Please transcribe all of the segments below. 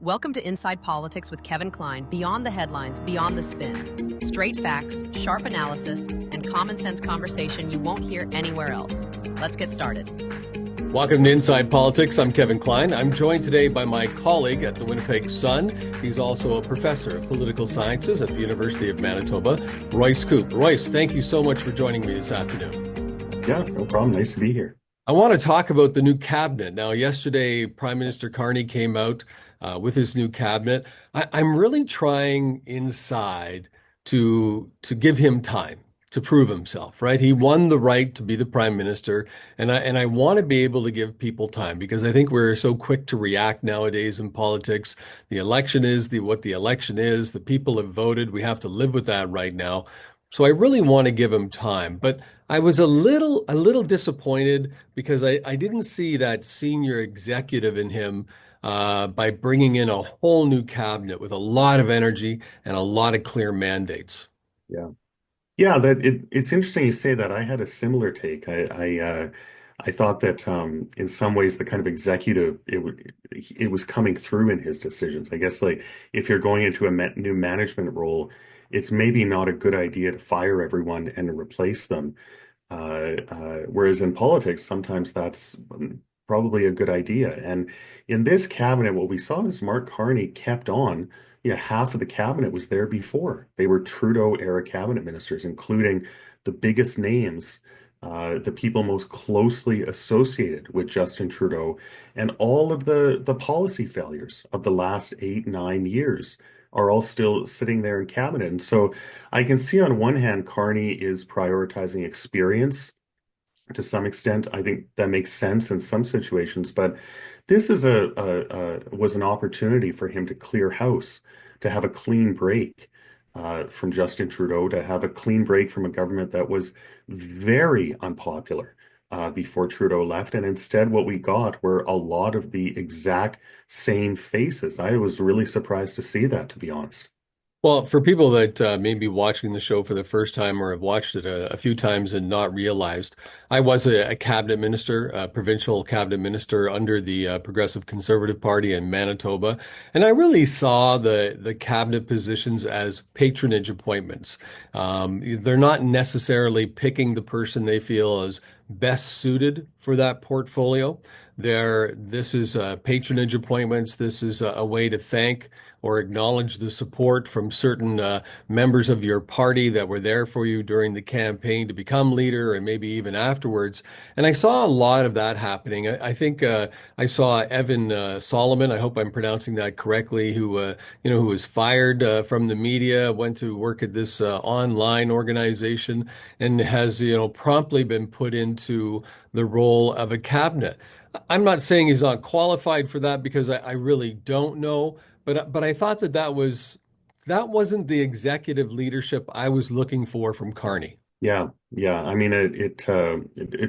Welcome to Inside Politics with Kevin Klein, beyond the headlines, beyond the spin. Straight facts, sharp analysis, and common sense conversation you won't hear anywhere else. Let's get started. Welcome to Inside Politics. I'm Kevin Klein. I'm joined today by my colleague at the Winnipeg Sun. He's also a professor of political sciences at the University of Manitoba, Royce Koop. Royce, thank you so much for joining me this afternoon. Yeah, no problem. Nice to be here. I want to talk about the new cabinet. Now, yesterday, Prime Minister Carney came out with his new cabinet. I'm really trying inside to give him time to prove himself, right? He won the right to be the prime minister, and I want to be able to give people time because I think we're so quick to react nowadays in politics. The election is what the election is. The people have voted. We have to live with that right now. So I really want to give him time, but I was a little disappointed because I didn't see that senior executive in him by bringing in a whole new cabinet with a lot of energy and a lot of clear mandates. Yeah. Yeah, it's interesting you say that. I had a similar take. I thought that in some ways the kind of executive it was coming through in his decisions. I guess like if you're going into a new management role, it's maybe not a good idea to fire everyone and to replace them. Whereas in politics, sometimes that's probably a good idea. And in this cabinet, what we saw is Mark Carney kept on. Half of the cabinet was there before. They were Trudeau era cabinet ministers, including the biggest names, the people most closely associated with Justin Trudeau, and all of the policy failures of the last 8, 9 years are all still sitting there in cabinet. And so I can see on one hand, Carney is prioritizing experience to some extent. I think that makes sense in some situations, but this is was an opportunity for him to clear house, to have a clean break from Justin Trudeau, to have a clean break from a government that was very unpopular before Trudeau left. And instead, what we got were a lot of the exact same faces. I was really surprised to see that, to be honest. Well, for people that may be watching the show for the first time or have watched it a few times and not realized, I was a cabinet minister, a provincial cabinet minister under the Progressive Conservative Party in Manitoba, and I really saw the cabinet positions as patronage appointments. They're not necessarily picking the person they feel is best suited for that portfolio. This is patronage appointments. This is a way to thank or acknowledge the support from certain members of your party that were there for you during the campaign to become leader and maybe even afterwards. And I saw a lot of that happening. I think I saw Evan Solomon, I hope I'm pronouncing that correctly, who was fired from the media, went to work at this online organization and has, promptly been put into the role of a cabinet. I'm not saying he's not qualified for that because I really don't know, but I thought that wasn't the executive leadership I was looking for from Carney. Yeah, yeah. I mean, a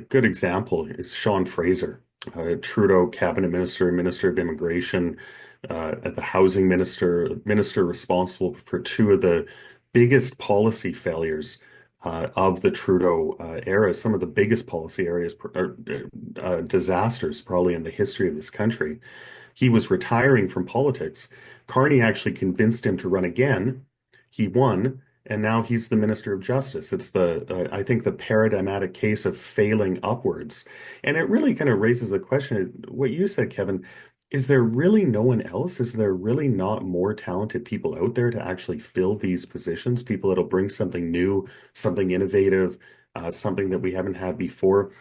good example is Sean Fraser, Trudeau cabinet minister, minister of immigration, at the housing minister responsible for two of the biggest policy failures of the Trudeau era, some of the biggest policy areas disasters probably in the history of this country. He was retiring from politics. Carney actually convinced him to run again. He won, and now he's the Minister of Justice. It's I think the paradigmatic case of failing upwards. And it really kind of raises the question, what you said, Kevin, is there really no one else? Is there really not more talented people out there to actually fill these positions? People that'll bring something new, something innovative, something that we haven't had before?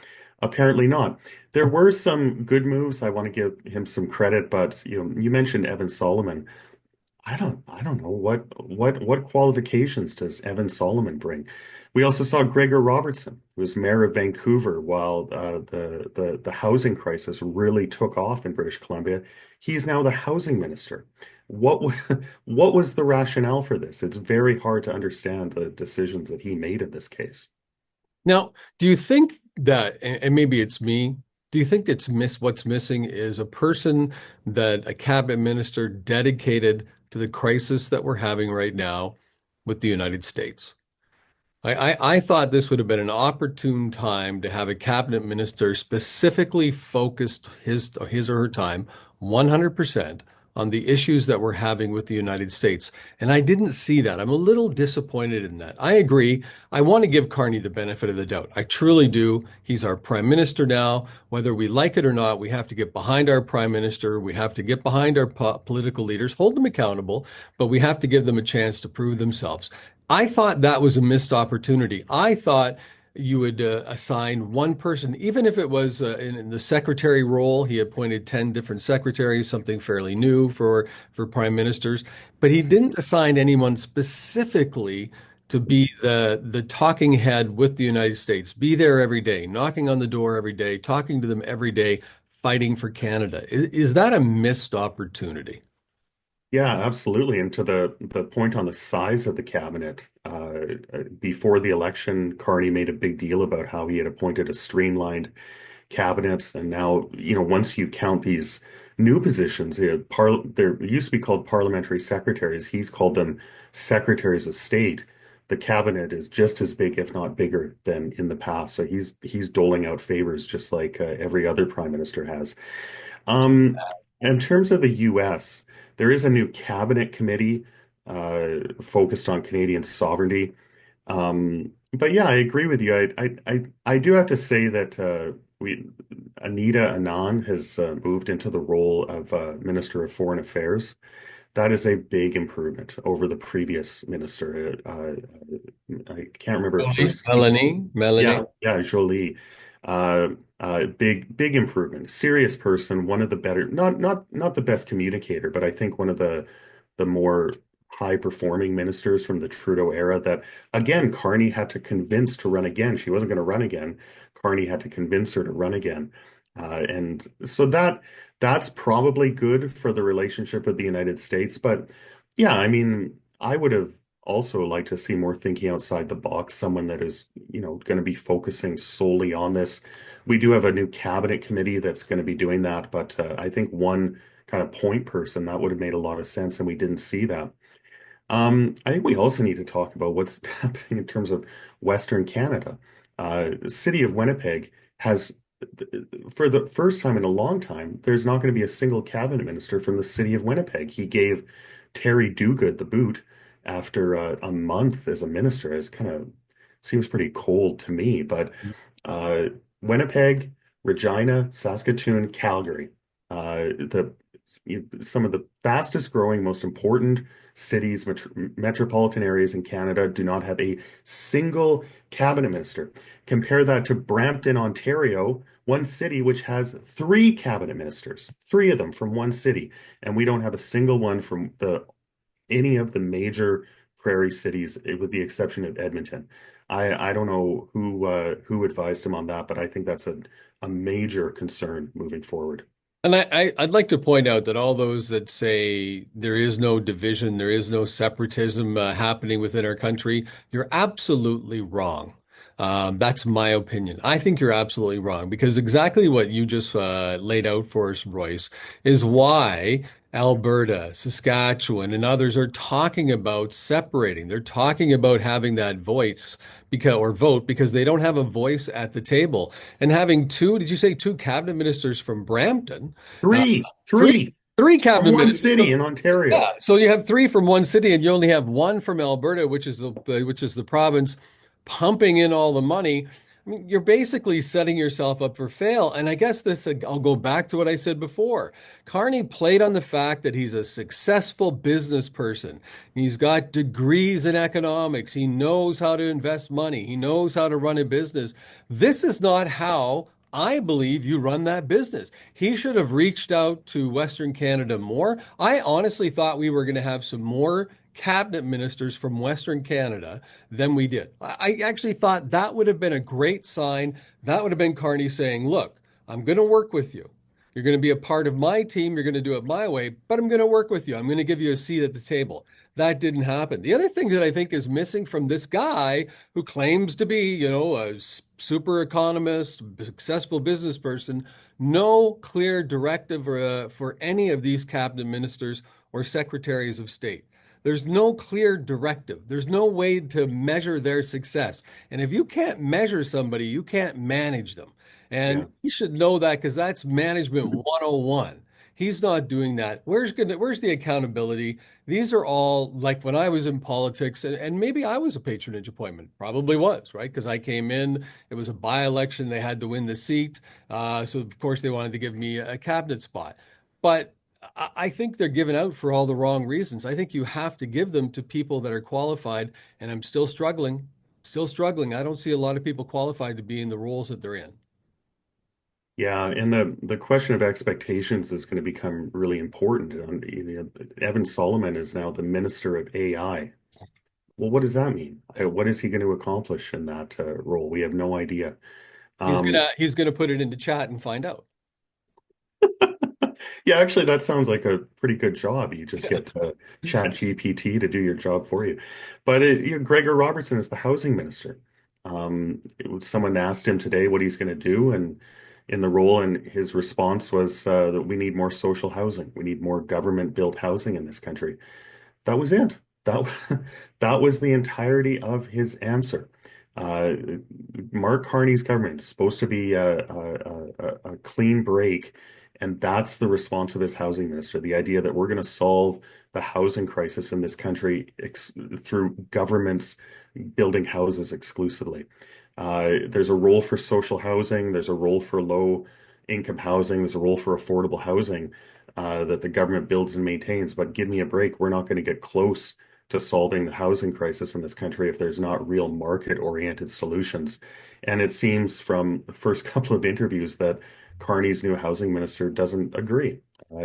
Apparently not. There were some good moves. I want to give him some credit, but you mentioned Evan Solomon. I don't know what qualifications does Evan Solomon bring? We also saw Gregor Robertson, who was mayor of Vancouver while the housing crisis really took off in British Columbia. He's now the housing minister. What was the rationale for this? It's very hard to understand the decisions that he made in this case. Now, do you think that, and maybe it's me, do you think what's missing is a cabinet minister dedicated to the crisis that we're having right now with the United States? I thought this would have been an opportune time to have a cabinet minister specifically focused his or her time 100% on the issues that we're having with the United States. And I didn't see that. I'm a little disappointed in that. I agree. I want to give Carney the benefit of the doubt. I truly do. He's our prime minister now. Whether we like it or not, we have to get behind our prime minister. We have to get behind our political leaders, hold them accountable, but we have to give them a chance to prove themselves. I thought that was a missed opportunity. I thought you would assign one person, even if it was in the secretary role. He appointed 10 different secretaries, something fairly new for prime ministers, but he didn't assign anyone specifically to be the talking head with the United States, be there every day, knocking on the door every day, talking to them every day, fighting for Canada. Is that a missed opportunity? Yeah, absolutely. And to the point on the size of the cabinet, before the election, Carney made a big deal about how he had appointed a streamlined cabinet, and now, once you count these new positions, there used to be called parliamentary secretaries. He's called them secretaries of state. The cabinet is just as big, if not bigger, than in the past. So he's doling out favors just like every other prime minister has. Um, in terms of the U.S., there is a new cabinet committee focused on Canadian sovereignty. But yeah, I agree with you. I do have to say that we Anita Anand has moved into the role of Minister of Foreign Affairs. That is a big improvement over the previous minister. I can't remember her first name. Melanie. Yeah, Jolie. Big improvement. Serious person, one of the better, not the best communicator, but I think one of the more high performing ministers from the Trudeau era that again, Carney had to convince to run again. She wasn't going to run again. Carney had to convince her to run again. And so that's probably good for the relationship with the United States. But yeah, I mean, I would have also liked to see more thinking outside the box, someone that is, going to be focusing solely on this. We do have a new cabinet committee that's going to be doing that, but I think one kind of point person that would have made a lot of sense, and we didn't see that. I think we also need to talk about what's happening in terms of Western Canada. The city of Winnipeg has, for the first time in a long time, there's not going to be a single cabinet minister from the city of Winnipeg. He gave Terry Duguid the boot after a month as a minister. It kind of seems pretty cold to me, but uh, Winnipeg, Regina, Saskatoon, Calgary, the some of the fastest growing, most important cities, metropolitan areas in Canada do not have a single cabinet minister. Compare that to Brampton, Ontario, one city which has three cabinet ministers, three of them from one city, and we don't have a single one from the any of the major prairie cities, with the exception of Edmonton. I don't know who advised him on that, but I think that's a major concern moving forward. And I'd like to point out that all those that say there is no division, there is no separatism happening within our country, you're absolutely wrong. That's my opinion. I think you're absolutely wrong because exactly what you just laid out for us, Royce, is why Alberta, Saskatchewan, and others are talking about separating. They're talking about having that voice because or vote because they don't have a voice at the table. And having two, did you say two cabinet ministers from Brampton? Uh, Three, three, three three from cabinet one ministers. city in Ontario. Yeah, so you have three from one city, and you only have one from Alberta, which is the province pumping in all the money. I mean, you're basically setting yourself up for fail. And I guess this, I'll go back to what I said before. Carney played on the fact that he's a successful business person. He's got degrees in economics. He knows how to invest money. He knows how to run a business. This is not how I believe you run that business. He should have reached out to Western Canada more. I honestly thought we were going to have some more cabinet ministers from Western Canada than we did. I actually thought that would have been a great sign. That would have been Carney saying, look, I'm going to work with you. You're going to be a part of my team. You're going to do it my way, but I'm going to work with you. I'm going to give you a seat at the table. That didn't happen. The other thing that I think is missing from this guy who claims to be, a super economist, successful business person, no clear directive for any of these cabinet ministers or secretaries of state. There's no clear directive. There's no way to measure their success. And if you can't measure somebody, you can't manage them. Yeah. And you should know that because that's management 101. He's not doing that. Where's the accountability? These are all like when I was in politics, and maybe I was a patronage appointment, probably was, right? Because I came in, it was a by-election, they had to win the seat. So of course they wanted to give me a cabinet spot. But I think they're given out for all the wrong reasons. I think you have to give them to people that are qualified, and I'm still struggling, still struggling. I don't see a lot of people qualified to be in the roles that they're in. Yeah, and the question of expectations is going to become really important. Evan Solomon is now the Minister of AI. Well, what does that mean? What is he going to accomplish in that role? We have no idea. He's Um, gonna put it into chat and find out. yeah, actually, that sounds like a pretty good job. You just Yeah. get Chat GPT to do your job for you. But Gregor Robertson is the housing minister. Someone asked him today what he's going to do, and in the role, and his response was that we need more social housing. We need more government-built housing in this country. That was it. That that was the entirety of his answer. Uh, Mark Carney's government is supposed to be a clean break, and that's the response of his housing minister. The idea that we're going to solve the housing crisis in this country through governments building houses exclusively. There's a role for social housing. There's a role for low income housing. There's a role for affordable housing that the government builds and maintains. But give me a break. We're not going to get close to solving the housing crisis in this country if there's not real market-oriented solutions. And it seems from the first couple of interviews that Carney's new housing minister doesn't agree.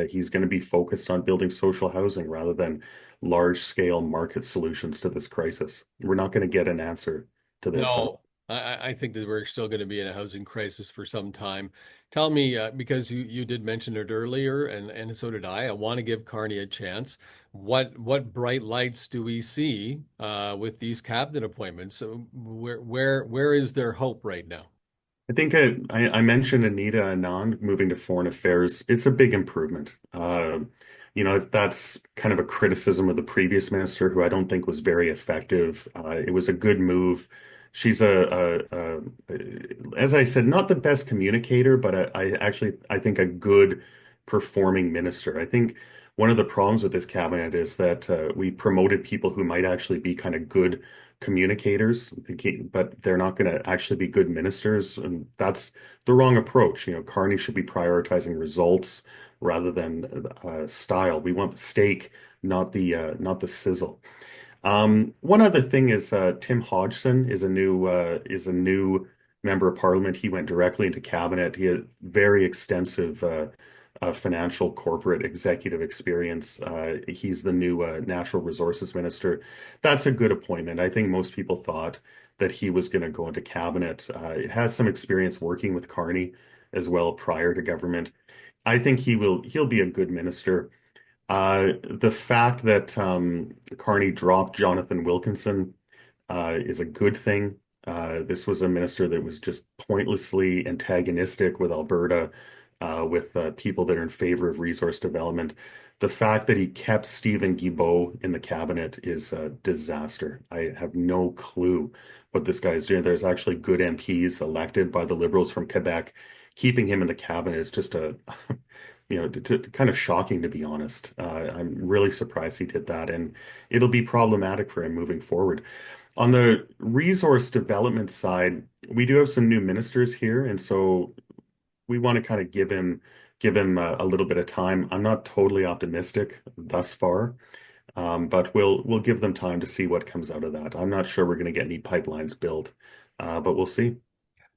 He's going to be focused on building social housing rather than large-scale market solutions to this crisis. We're not going to get an answer to this. No, I think that we're still going to be in a housing crisis for some time. Tell me, because you did mention it earlier, and so did I. I want to give Carney a chance. What bright lights do we see with these cabinet appointments? So where is their hope right now? I think I mentioned Anita Anand moving to foreign affairs. It's a big improvement. That's kind of a criticism of the previous minister, who I don't think was very effective. It was a good move. She's as I said, not the best communicator, but I think a good performing minister. I think one of the problems with this cabinet is that we promoted people who might actually be kind of good communicators, but they're not going to actually be good ministers, and that's the wrong approach. Carney should be prioritizing results rather than style. We want the steak, not the sizzle. One other thing is Tim Hodgson is a new member of parliament. He went directly into cabinet. He had very extensive financial corporate executive experience. He's the new natural resources minister. That's a good appointment. I think most people thought that he was going to go into cabinet. He has some experience working with Carney as well prior to government. I think he'll be a good minister. The fact that Carney dropped Jonathan Wilkinson is a good thing. This was a minister that was just pointlessly antagonistic with Alberta, with people that are in favor of resource development. The fact that he kept Stephen Guilbeault in the cabinet is a disaster. I have no clue what this guy is doing. There's actually good MPs elected by the Liberals from Quebec. Keeping him in the cabinet is just kind of shocking, to be honest. I'm really surprised he did that, and it'll be problematic for him moving forward. On the resource development side, we do have some new ministers here, and so we want to kind of give him a little bit of time. I'm not totally optimistic thus far, but we'll give them time to see what comes out of that. I'm not sure we're going to get any pipelines built, but we'll see.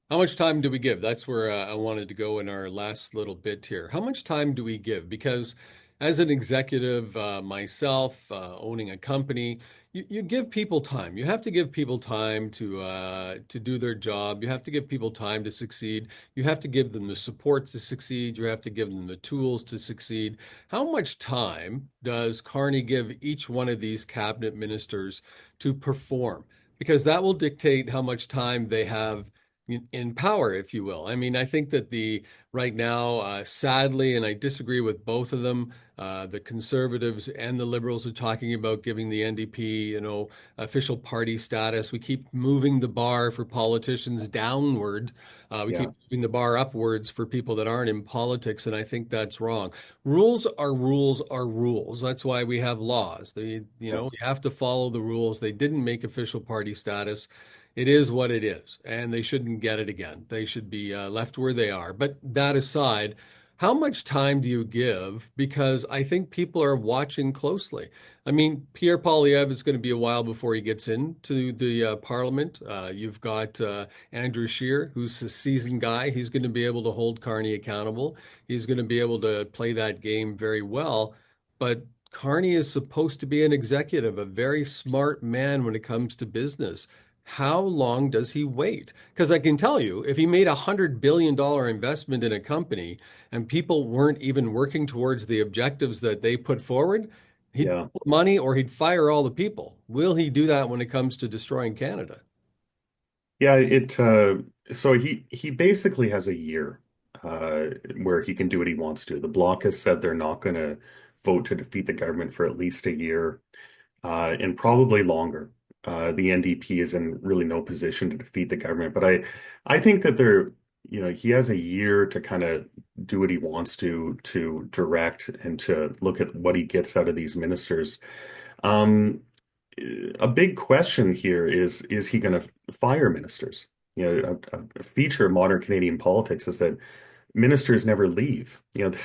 How much time do we give? That's where I wanted to go in our last little bit here. How much time do we give? Because as an executive, myself, owning a company, you give people time. You have to give people time to do their job. You have to give people time to succeed. You have to give them the support to succeed. You have to give them the tools to succeed. How much time does Carney give each one of these cabinet ministers to perform? Because that will dictate how much time they have in power, if you will. I mean, I think that the right now, sadly, and I disagree with both of them. The conservatives and the liberals are talking about giving the NDP, official party status. We keep moving the bar for politicians downward. We Yeah, keep moving the bar upwards for people that aren't in politics, and I think that's wrong. Rules are rules are rules. That's why we have laws. yeah, We have to follow the rules. They didn't make official party status. It is what it is, and they shouldn't get it again. They should be left where they are. But that aside, how much time do you give? Because I think people are watching closely. I mean, Pierre Poilievre is going to be a while before he gets into the parliament. You've got Andrew Scheer, who's a seasoned guy. He's going to be able to hold Carney accountable. He's going to be able to play that game very well. But Carney is supposed to be an executive, a very smart man when it comes to business. How long does he wait? Because I can tell you, if he made $100 billion investment in a company and people weren't even working towards the objectives that they put forward, he'd yeah. put money or he'd fire all the people. Will he do that when it comes to destroying Canada? Yeah, so he basically has a year where he can do what he wants to. The Bloc has said they're not going to vote to defeat the government for at least a year, and probably longer. The NDP is in really no position to defeat the government, but I think that he has a year to kind of do what he wants to direct and to look at what he gets out of these ministers. Um, a big question here is he going to fire ministers? A feature of modern Canadian politics is that ministers never leave. It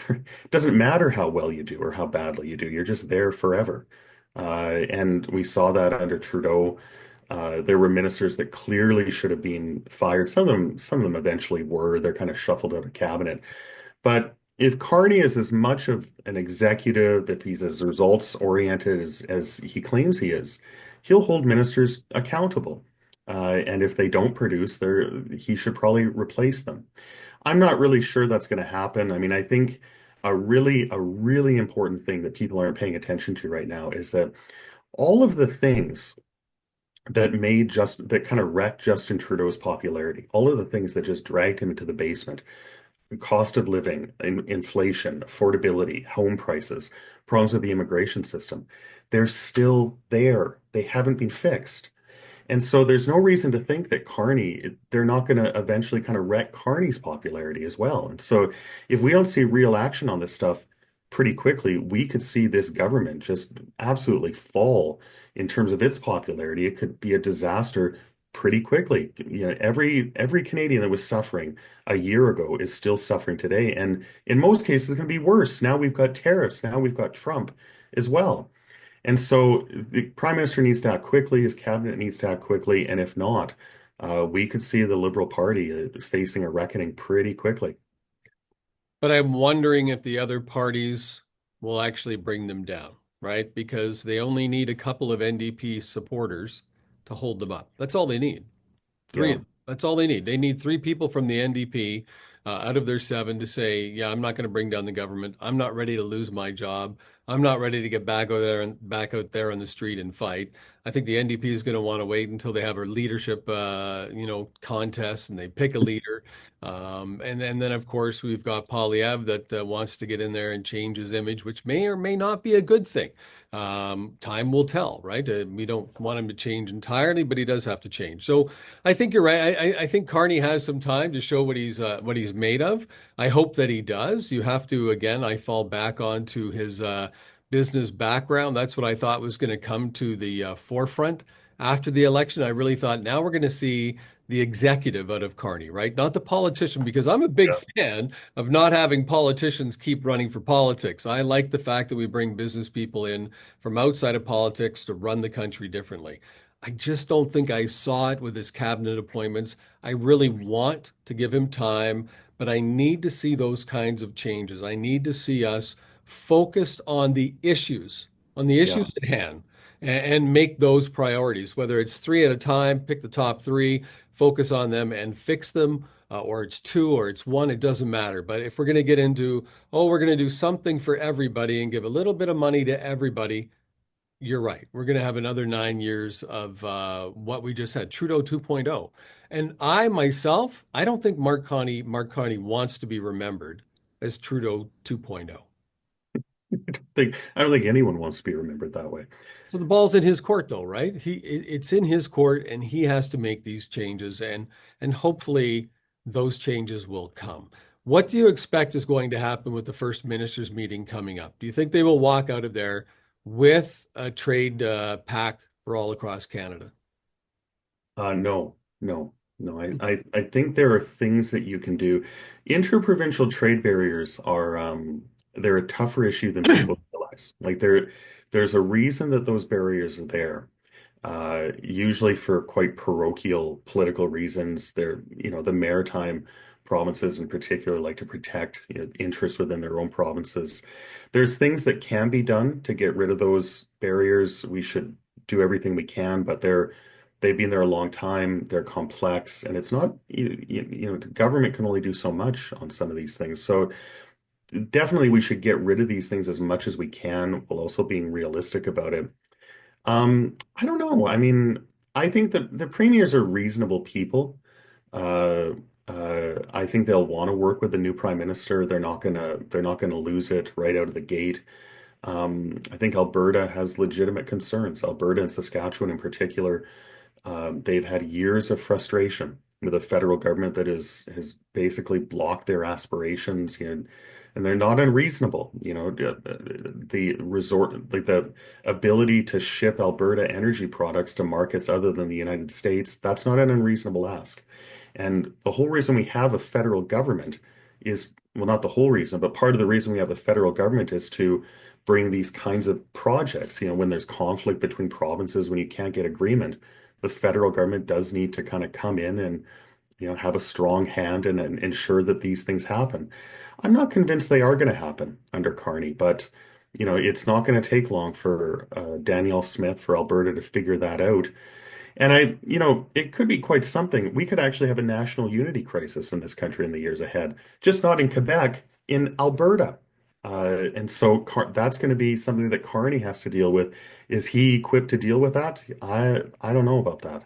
doesn't matter how well you do or how badly you do, you're just there forever. And we saw that under Trudeau. There were ministers that clearly should have been fired. Some of them eventually were. They're kind of shuffled out of cabinet. But if Carney is as much of an executive, if he's as results oriented as he claims he is, he'll hold ministers accountable. And if they don't produce, he should probably replace them. I'm not really sure that's going to happen. I mean, I think a really important thing that people aren't paying attention to right now is that all of the things that kind of wrecked Justin Trudeau's popularity, all of the things that just dragged him into the basement, cost of living, inflation, affordability, home prices, problems with the immigration system, they're still there. They haven't been fixed. And so there's no reason to think that they're not going to eventually kind of wreck Carney's popularity as well. And so if we don't see real action on this stuff pretty quickly, we could see this government just absolutely fall in terms of its popularity. It could be a disaster pretty quickly. Every Canadian that was suffering a year ago is still suffering today. And in most cases, it's going to be worse. Now we've got tariffs. Now we've got Trump as well. And so the prime minister needs to act quickly, his cabinet needs to act quickly, and if not, we could see the Liberal Party facing a reckoning pretty quickly. But I'm wondering if the other parties will actually bring them down, right? Because they only need a couple of NDP supporters to hold them up. That's all they need. Three Yeah, of them. That's all they need. They need three people from the NDP out of their seven to say, yeah, I'm not going to bring down the government. I'm not ready to lose my job. I'm not ready to get back out there on the street and fight. I think the NDP is going to want to wait until they have a leadership, contest and they pick a leader. And then of course we've got Polyev that wants to get in there and change his image, which may or may not be a good thing. Time will tell, right? We don't want him to change entirely, but he does have to change. So I think you're right. I think Carney has some time to show what he's made of. I hope that he does. You have to, again, I fall back onto his business background. That's what I thought was going to come to the forefront after the election. I really thought now we're going to see the executive out of Carney, right? Not the politician, because I'm a big yeah, fan of not having politicians keep running for politics. I like the fact that we bring business people in from outside of politics to run the country differently. I just don't think I saw it with his cabinet appointments. I really want to give him time, but I need to see those kinds of changes. I need to see us focused on the yeah. issues at hand, and make those priorities, whether it's three at a time, pick the top three, focus on them and fix them, or it's two or it's one, it doesn't matter. But if we're going to get into, oh, we're going to do something for everybody and give a little bit of money to everybody, you're right. We're going to have another 9 years of what we just had, Trudeau 2.0. And I myself, I don't think Mark Carney wants to be remembered as Trudeau 2.0. I don't think anyone wants to be remembered that way. So the ball's in his court, though, right? It's in his court, and he has to make these changes, and hopefully those changes will come. What do you expect is going to happen with the First Ministers meeting coming up? Do you think they will walk out of there with a trade pact for all across Canada? No, no, no. I think there are things that you can do. Interprovincial trade barriers are they're a tougher issue than people realize. There's a reason that those barriers are there. Usually for quite parochial political reasons. The maritime provinces in particular like to protect, interests within their own provinces. There's things that can be done to get rid of those barriers. We should do everything we can, but they've been there a long time. They're complex, and it's not, the government can only do so much on some of these things. So definitely we should get rid of these things as much as we can, while also being realistic about it. I don't know. I mean, I think that the premiers are reasonable people. Uh, I think they'll want to work with the new prime minister. They're not gonna lose it right out of the gate. I think Alberta has legitimate concerns. Alberta and Saskatchewan in particular, they've had years of frustration with a federal government that has basically blocked their aspirations, and they're not unreasonable. The ability to ship Alberta energy products to markets other than the United States, that's not an unreasonable ask. And the whole reason we have a federal government is, well, not the whole reason, but part of the reason we have a federal government is to bring these kinds of projects, when there's conflict between provinces, when you can't get agreement, the federal government does need to kind of come in and have a strong hand and ensure that these things happen. I'm not convinced they are going to happen under Carney, but it's not going to take long for Danielle Smith for Alberta to figure that out. And it could be quite something. We could actually have a national unity crisis in this country in the years ahead, just not in Quebec, in Alberta. And so that's going to be something that Carney has to deal with. Is he equipped to deal with that? I don't know about that.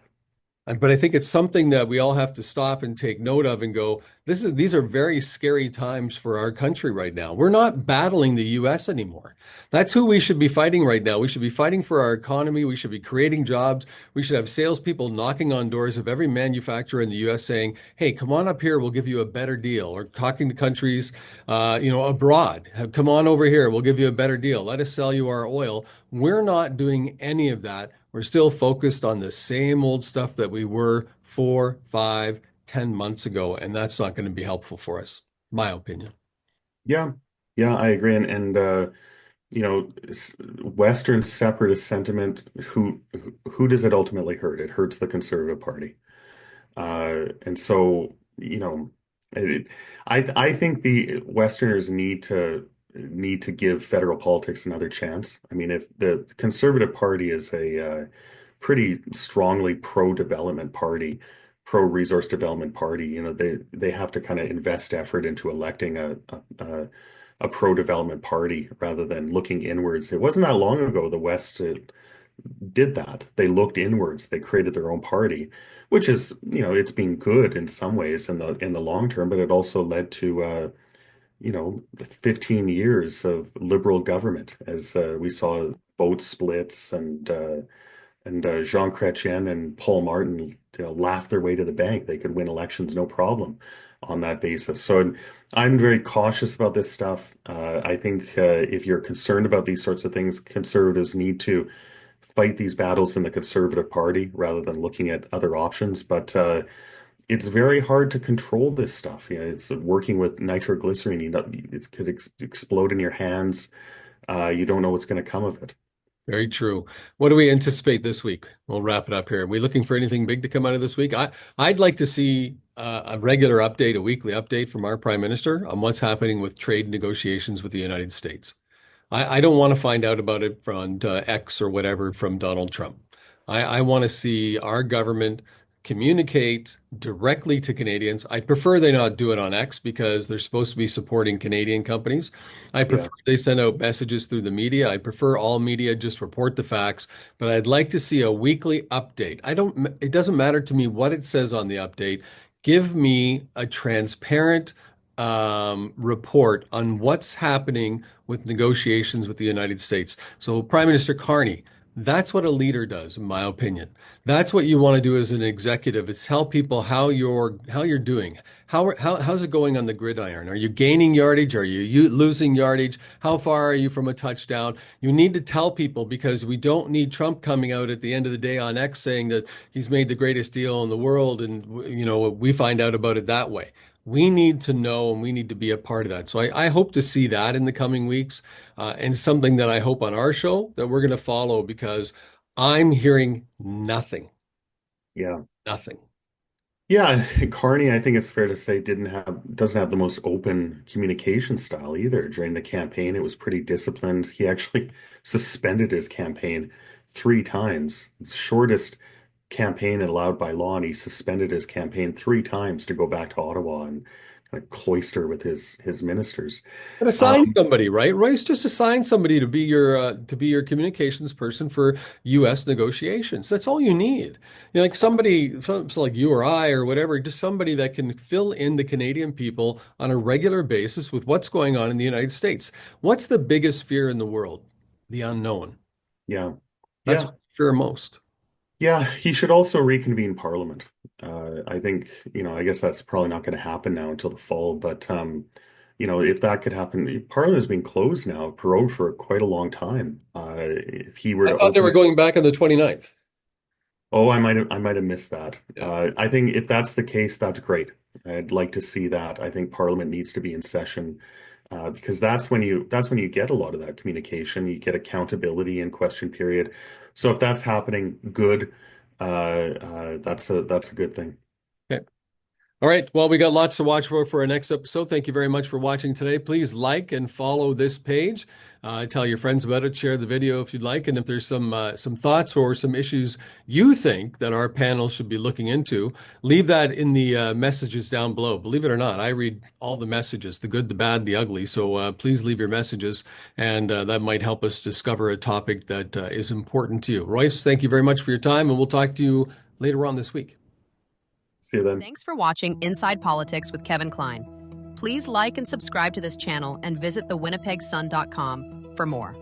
But I think it's something that we all have to stop and take note of and go, these are very scary times for our country right now. We're not battling the US anymore. That's who we should be fighting right now. We should be fighting for our economy. We should be creating jobs. We should have salespeople knocking on doors of every manufacturer in the US saying, hey, come on up here, we'll give you a better deal. Or talking to countries abroad. Come on over here, we'll give you a better deal. Let us sell you our oil. We're not doing any of that. We're still focused on the same old stuff that we were 4, 5, 10 months ago, and that's not going to be helpful for us, my opinion. Yeah, yeah, I agree. Western separatist sentiment, who does it ultimately hurt? It hurts the Conservative Party. And so, it, I think the Westerners need to give federal politics another chance. I mean, if the Conservative Party is a pretty strongly pro-development party, pro-resource development party, they have to kind of invest effort into electing a pro-development party rather than looking inwards. It wasn't that long ago the West did that. They looked inwards. They created their own party, which is, it's been good in some ways in the long term, but it also led to 15 years of liberal government as we saw vote splits and Jean Chrétien and Paul Martin, laugh their way to the bank. They could win elections no problem on that basis. So I'm very cautious about this stuff. I think if you're concerned about these sorts of things, conservatives need to fight these battles in the Conservative Party rather than looking at other options. But it's very hard to control this stuff. It's working with nitroglycerin. It could explode in your hands. You don't know what's going to come of it. Very true. What do we anticipate this week? We'll wrap it up here. Are we looking for anything big to come out of this week? I'd like to see a regular update, a weekly update from our Prime Minister on what's happening with trade negotiations with the United States. I don't want to find out about it from X or whatever from Donald Trump. I want to see our government communicate directly to Canadians. I prefer they not do it on X because they're supposed to be supporting Canadian companies. I Yeah. prefer they send out messages through the media. I prefer all media just report the facts, but I'd like to see a weekly update. It doesn't matter to me what it says on the update. Give me a transparent report on what's happening with negotiations with the United States. So, Prime Minister Carney, that's what a leader does, in my opinion. That's what you want to do as an executive is tell people how you're doing. How's it going on the gridiron? Are you gaining yardage? Are you losing yardage? How far are you from a touchdown? You need to tell people because we don't need Trump coming out at the end of the day on X saying that he's made the greatest deal in the world and we find out about it that way. We need to know and we need to be a part of that. So I hope to see that in the coming weeks, and something that I hope on our show that we're going to follow because I'm hearing nothing, Yeah. nothing. Yeah, Carney, I think it's fair to say, doesn't have the most open communication style either. During the campaign, it was pretty disciplined. He actually suspended his campaign 3 times. It's the shortest campaign allowed by law, and he suspended his campaign 3 times to go back to Ottawa and kind of cloister with his ministers. But assign Um, somebody, right? Royce, just assign somebody to be your communications person for U.S. negotiations. That's all you need. Like somebody so like you or I or whatever, just somebody that can fill in the Canadian people on a regular basis with what's going on in the United States. What's the biggest fear in the world? The unknown. yeah, That's yeah. what I fear most. Yeah, he should also reconvene Parliament. I think, I guess that's probably not going to happen now until the fall, but if that could happen, Parliament has been closed now, prorogued for quite a long time. If he were I to thought they open were it, going back on the 29th. oh, I might have missed that. Yeah. I think if that's the case, that's great. I'd like to see that. I think Parliament needs to be in session, because that's when you get a lot of that communication. You get accountability in question period. So if that's happening, good. That's a good thing. Okay. All right. Well, we got lots to watch for our next episode. Thank you very much for watching today. Please like and follow this page. Tell your friends about it. Share the video if you'd like. And if there's some thoughts or some issues you think that our panel should be looking into, leave that in the messages down below. Believe it or not, I read all the messages, the good, the bad, the ugly. So please leave your messages, and that might help us discover a topic that is important to you. Royce, thank you very much for your time, and we'll talk to you later on this week. See you then. Thanks for watching Inside Politics with Kevin Klein. Please like and subscribe to this channel and visit thewinnipegssun.com for more.